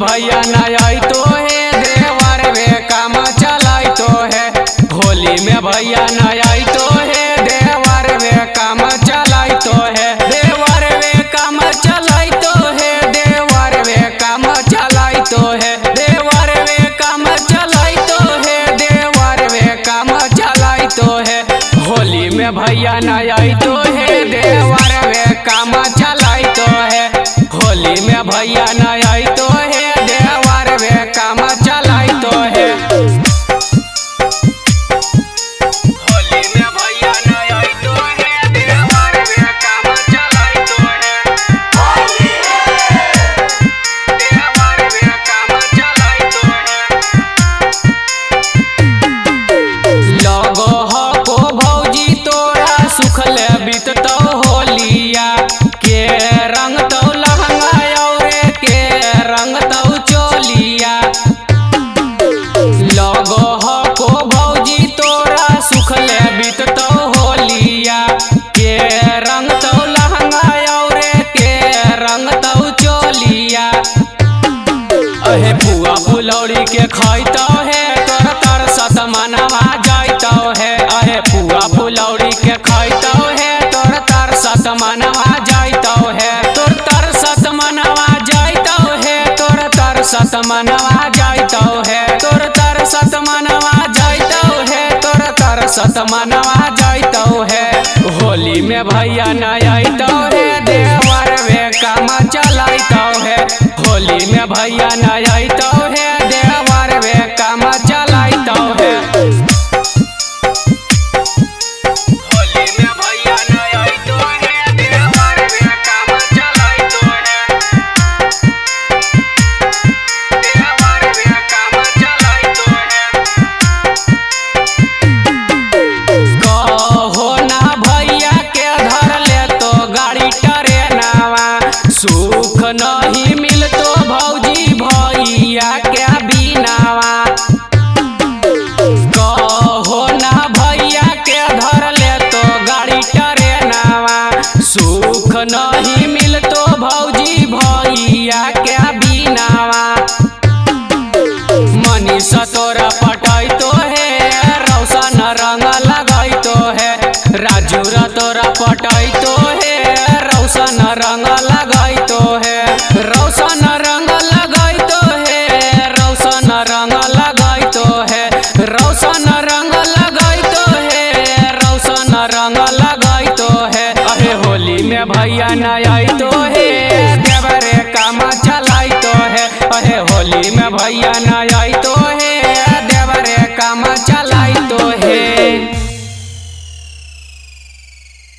भैया न आई तो है देवर वे काम चलाई तो है। होली में भैया न आई तो है देवर वे काम चलाई तो है। देवर वे काम चलाई तो है। देवर वे काम चलाई तो है। देवर वे काम चलाई तो है। देवर वे काम चलाई तो है। होली में भैया न आई तो है देवर वे काम चलाई तो है। होली में भैया न आई तो है देवर वे काम चलाई तो है। होली में भैया न आई तो है देवर वे काम चलाई तो है। देवर वे काम चलाई तो है। लगो हो को भौजी तोरा सुखल बीततो होलिया के रंग तो लहंगा और के रंग तो चोलिया। लगो हो को भौजी तोरा सुखल बीततो होलिया के रंग तो लहंगा और के रंग तो चोलिया। अहे पुआ फुलौरी के खैतो है तोर तर सत मनवा जाइतो है। अहे पुआ फुलौरी के खैतो है तोर तर सत मनवा जाइतो है। तोर तर सत मनवा जाइतो है। तोर तर सत मनवा जाइतो है। तोर तर सत मनवा जाइतो है। तोर तर सत मनवा जाइतो है। होली में भैया न आइतो है देवर वे काम चलाइतो है। होली में भैया न आइतो है देवर वे काम चलाइतो है। होली में भैया न आइतो है देवर वे काम चलाइतो है। देवर वे काम चलाइतो है। कहो ना भैया के धर ले तो गाड़ी ट्रेनवा सुख नहीं मिलतो भौजी भैया के बिनावा। कहो ना भैया के धर ले तो गाड़ी ट्रेनवा सुख नहीं मिलतो भौजी भैया के बिनावा। मनीषा तोरा पटाइतो है रौशन रंग लगाइतो है। राजू तोरा पटाइतो है रौशन रंग लगाइतो है। रौशन रंग लगाइतो है। रौशन रंग लगाइतो है। रौशन रंग लगाइतो है। रौशन रंग लगाइतो है। अहे होली में भैया न आइतो है देवरे काम चलाइतो है। अहे होली में भैया न आइतो